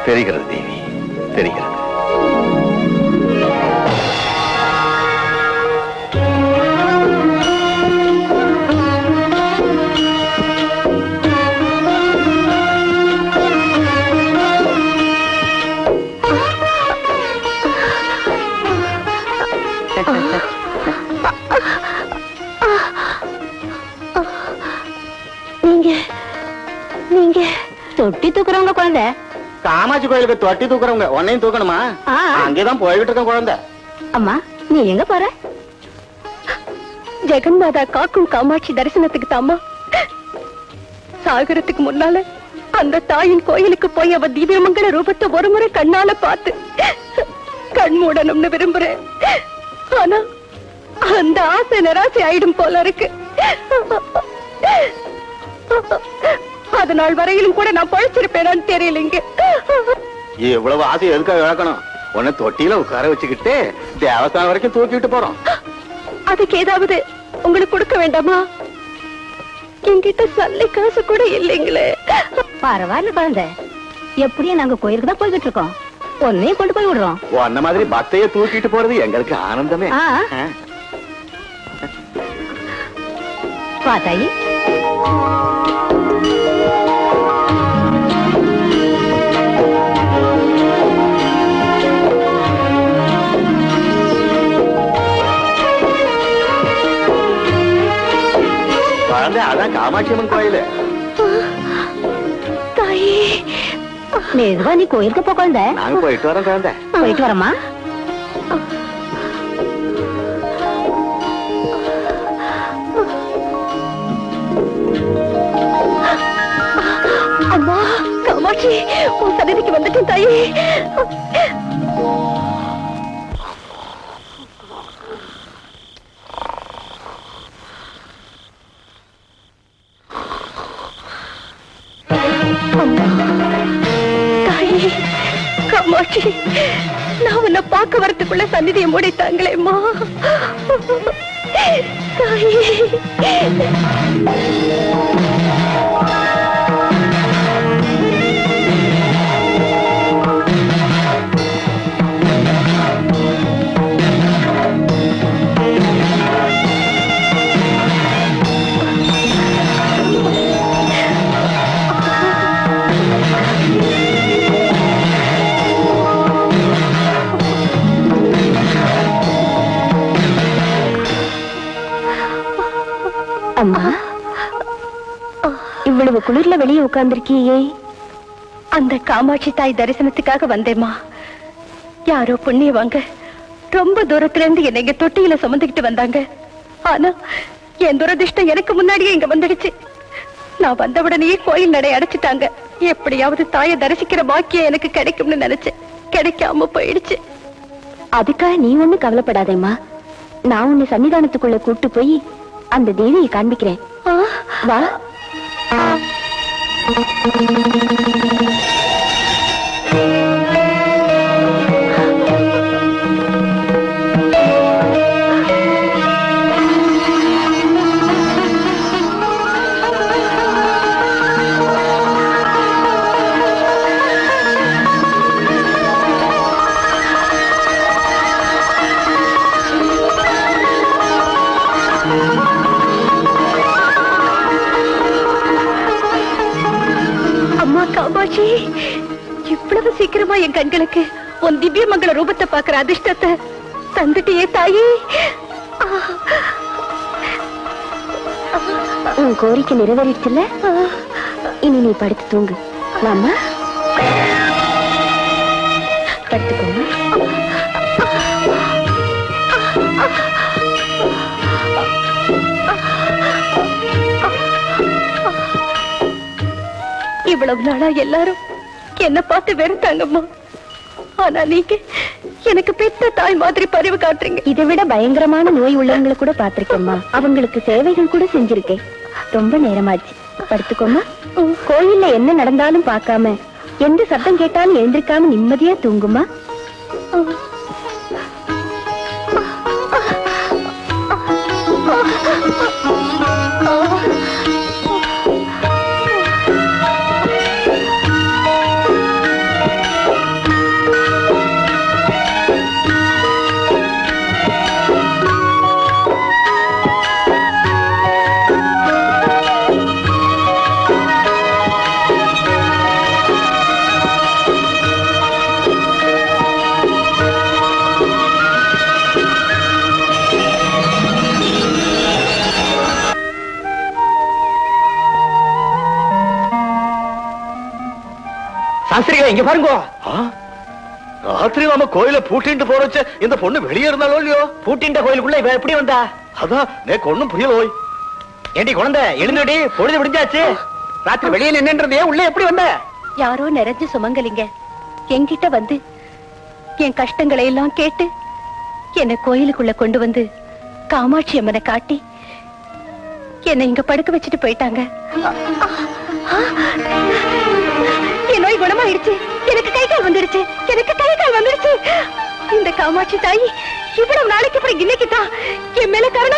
தெரிகிறது தேவி, தெரிகிறது. நீங்க தொட்டி தூக்குறவங்க குழந்தை? காமாட்சி கோயிலுக்கு தொட்டி தூக்குறவங்க. உன்னையும் தூக்கணுமா? அங்கேதான் போய்கிட்டு இருக்க குழந்தை. அம்மா, நீ எங்க போற? ஜெகன்மாதா காக்கும் காமாட்சி தரிசனத்துக்கு தாமா. சாகரத்துக்கு முன்னால அந்த தாயின் கோயிலுக்கு போய் அவ திவ்யமங்கல ரூபத்தை ஒரு முறை கண்ணால பார்த்து கண் மூடணும்னு விரும்புறேன். ஆனா அந்த ஆசை நிராசை ஆயிடும் போல இருக்கு. அதனால் வரையிலும் கூட நான் பழிச்சிருப்பேனான்னு தெரியலீங்க. இவ்வளவு ஆசை எதுக்காக இழக்கணும்? உன்னை தொட்டியில உட்கார வச்சுக்கிட்டு தேவஸ்தானம் வரைக்கும் தூக்கிட்டு போறோம். அதுக்கு ஏதாவது உங்களுக்கு கொடுக்க வேண்டாமா? என்கிட்ட சல்லி காசு கூட இல்லைங்களே. பரவாயில்ல குழந்தை, எப்படியும் நாங்க கோயிலுக்கு தான் போய்கிட்டு இருக்கோம். ஒன்னையும் கொண்டு போய் விடுறோம். அந்த மாதிரி பக்தைய தூக்கிட்டு போறது எங்களுக்கு ஆனந்தமே. பாத்தாயி, அதான் காமாட்சி அம்மன் கோயிலு. தாயே, மெதுவா நீ கோயிலுக்கு போ குழந்தை. நாங்க போயிட்டு வரோம் குழந்தை. போயிட்டு வரமா? அம்மா காமாட்சி, உன் சன்னதிக்கு வந்துட்டேன் தாயே. காமாட்சி, நான் உன்னை பார்க்க வரத்துக்குள்ள சந்நிதியை மூடிட்டாங்களேம்மா. தாயே, அம்மா, இவ்வளவு குளிர்ல வெளியே உட்கார்ந்திருக்கியே? அந்த காமாட்சி தாய் தரிசனத்துக்காக வந்தேம்மா. யாரோ புண்ணியவாங்க ரொம்ப தூரத்துல இருந்து என்னை இங்க தொட்டியில சுமந்துக்கிட்டு வந்தாங்க. ஆனா என் துரதிஷ்டம் எனக்கு முன்னாடியே இங்க வந்துடுச்சு. நான் வந்தவுடனே கோயில் நடை அடைச்சிட்டாங்க. எப்படியாவது தாயை தரிசிக்கிற பாக்கியம் எனக்கு கிடைக்கும்னு நினைச்சேன். கிடைக்காம போயிடுச்சு. அதுக்காக நீ ஒண்ணு கவலைப்படாதேம்மா. நான் உன்னை சன்னிதானத்துக்குள்ள கூட்டு போய் அந்த தேவியை காண்பிக்கிறேன். வா. காமாட்சி, இவ்வளவு சீக்கிரமா என் கண்களுக்கு உன் திவ்ய மங்கள ரூபத்தை பார்க்கிற அதிர்ஷ்டத்தை தந்துட்டியே தாயே. உன் கோரிக்கை நிறைவேறிடுச்சுல்ல? இனி நீ படுத்து தூங்கு. வாமா, படுத்துக்கோங்க. இவ்வளவு நாளா எல்லாரும் என்ன பார்த்து வெறுத்தாங்கம்மா. ஆனா நீங்க எனக்கு பெத்த தாய் மாதிரி பரிவு காட்டுறீங்க. இதை விட பயங்கரமான நோய் உள்ளவங்களை கூட பாத்திருக்கேம்மா. அவங்களுக்கு சேவைகள் கூட செஞ்சிருக்கேன். ரொம்ப நேரமாச்சு, படுத்துக்கோமா. கோயில்ல என்ன நடந்தாலும் பார்க்காம, எந்த சத்தம் கேட்டாலும் எழுந்திருக்காம நிம்மதியா தூங்குமா. இங்க பாருங்க. ராத்திரி நாம கோயில பூட்டிட்டு போறச்ச இந்த பொண்ணு வெளியே இருந்தாலோ இல்லையோ? பூட்டின்ற கோயிலுக்குள்ள இவ எப்படி வந்தா? அதான் எனக்கு ஒண்ணும் புரியல. ஏண்டி குழந்தை எழுந்துடி, பொழுது விடிஞ்சாச்சு. ராத்திரி வெளியே நின்னுன்றதே உள்ள எப்படி வந்த? யாரோ நிறைஞ்சு சுமங்கலிங்க என்கிட்ட வந்து என் கஷ்டங்களை எல்லாம் கேட்டு என்னை கோயிலுக்குள்ள கொண்டு வந்து காமாட்சி அம்மனை காட்டி என்னை இங்க படுக்க வச்சுட்டு போயிட்டாங்க. என் நோய் குணமாயிடுச்சு. எனக்கு கை கால் வந்துடுச்சு. இந்த காமாட்சி தாய் இவ்வளவு நாளைக்கு அப்புறம் இன்னைக்கு தான் என் மேல கருணை